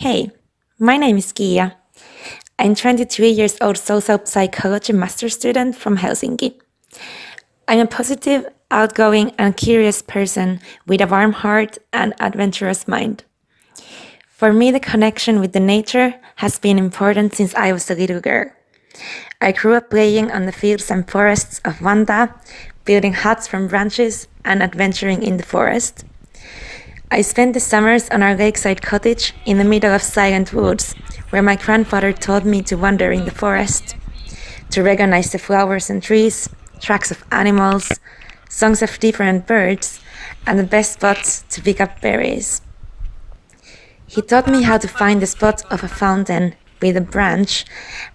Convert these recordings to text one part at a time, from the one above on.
Hey, my name is Kia. I'm 23 years old social psychology master student from Helsinki. I'm a positive, outgoing, and curious person with a warm heart and adventurous mind. For me, the connection with the nature has been important since I was a little girl. I grew up playing on the fields and forests of Vantaa, building huts from branches and adventuring in the forest. I spent the summers on our lakeside cottage in the middle of silent woods, where my grandfather taught me to wander in the forest, to recognize the flowers and trees, tracks of animals, songs of different birds, and the best spots to pick up berries. He taught me how to find the spot of a fountain with a branch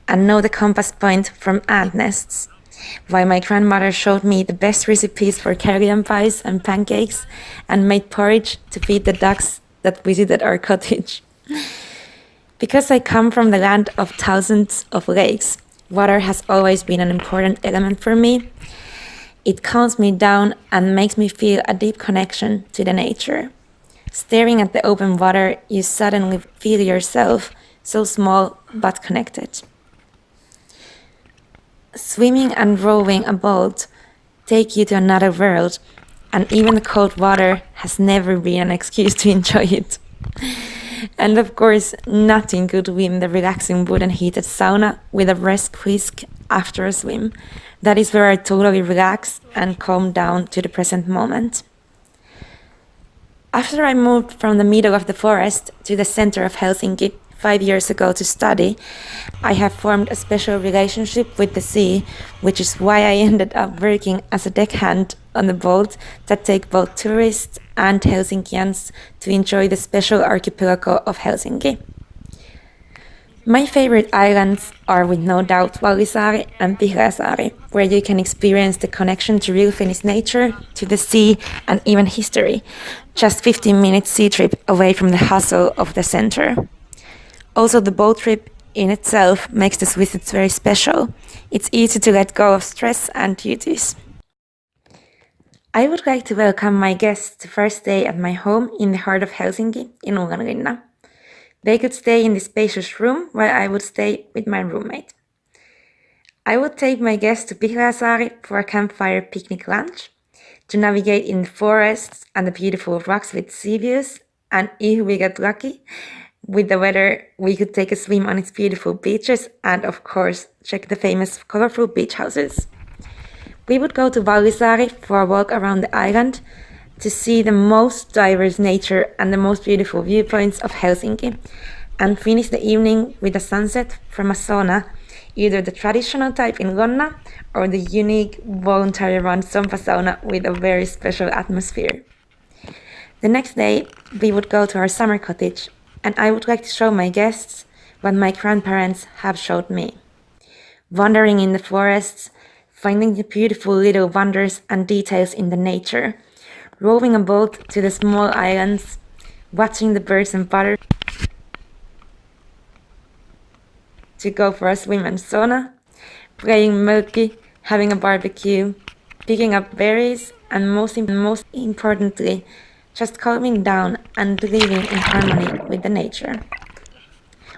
and know the compass point from ant nests, while my grandmother showed me the best recipes for carrion pies and pancakes and made porridge to feed the ducks that visited our cottage. Because I come from the land of thousands of lakes, water has always been an important element for me. It calms me down and makes me feel a deep connection to the nature. Staring at the open water, you suddenly feel yourself so small but connected. Swimming and rowing a boat take you to another world, and even the cold water has never been an excuse to enjoy it. And of course, nothing could win the relaxing wooden heated sauna with a breast whisk after a swim. That is where I totally relax and calm down to the present moment. After I moved from the middle of the forest to the center of Helsinki 5 years ago to study, I have formed a special relationship with the sea, which is why I ended up working as a deckhand on the boat that take both tourists and Helsinkians to enjoy the special archipelago of Helsinki. My favorite islands are with no doubt Vallisaari and Pihlajasaari, where you can experience the connection to real Finnish nature, to the sea, and even history, just 15-minute sea trip away from the hustle of the center. Also, the boat trip in itself makes this visit very special. It's easy to let go of stress and duties. I would like to welcome my guests to first day at my home in the heart of Helsinki in Ullanlinna. They could stay in this spacious room while I would stay with my roommate. I would take my guests to Pihlajasaari for a campfire picnic lunch, to navigate in the forests and the beautiful rocks with sea views, and if we get lucky, with the weather, we could take a swim on its beautiful beaches and, of course, check the famous colorful beach houses. We would go to Vallisaari for a walk around the island to see the most diverse nature and the most beautiful viewpoints of Helsinki, and finish the evening with a sunset from a sauna, either the traditional type in Lonna or the unique voluntary-run Sompa sauna with a very special atmosphere. The next day, we would go to our summer cottage, and I would like to show my guests what my grandparents have showed me. Wandering in the forests, finding the beautiful little wonders and details in the nature, rowing a boat to the small islands, watching the birds and butterflies, to go for a swim and sauna, playing mulki, having a barbecue, picking up berries, and most importantly, just calming down and living in harmony with the nature.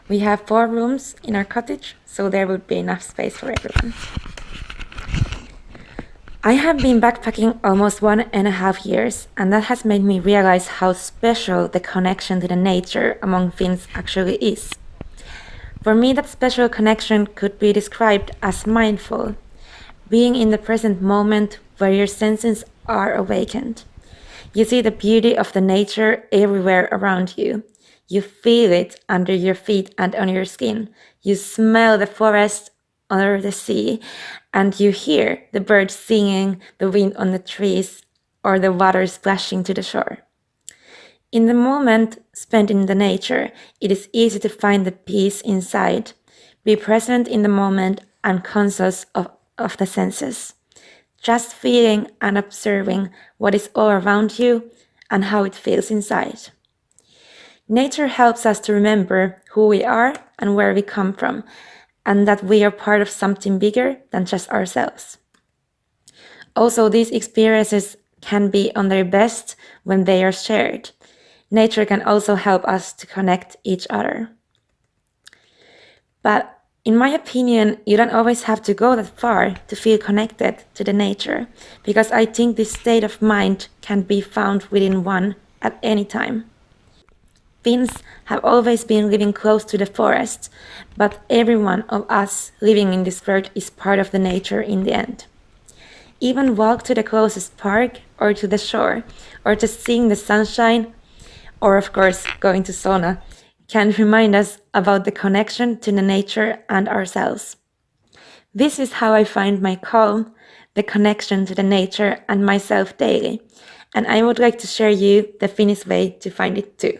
We have 4 rooms in our cottage, so there would be enough space for everyone. I have been backpacking almost 1.5 years, and that has made me realize how special the connection to the nature among Finns actually is. For me, that special connection could be described as mindful, being in the present moment where your senses are awakened. You see the beauty of the nature everywhere around you. You feel it under your feet and on your skin. You smell the forest under the sea, and you hear the birds singing, the wind on the trees, or the water splashing to the shore. In the moment spent in the nature, it is easy to find the peace inside, be present in the moment and conscious of the senses, just feeling and observing what is all around you and how it feels inside. Nature helps us to remember who we are and where we come from, and that we are part of something bigger than just ourselves. Also, these experiences can be on their best when they are shared. nature can also help us to connect each other. But in my opinion, you don't always have to go that far to feel connected to the nature, because I think this state of mind can be found within one at any time. Finns have always been living close to the forest, but every one of us living in this world is part of the nature in the end. Even walk to the closest park or to the shore, or just seeing the sunshine, or of course going to sauna, can remind us about the connection to the nature and ourselves. This is how I find my calm, the connection to the nature and myself daily, and I would like to share you the Finnish way to find it too.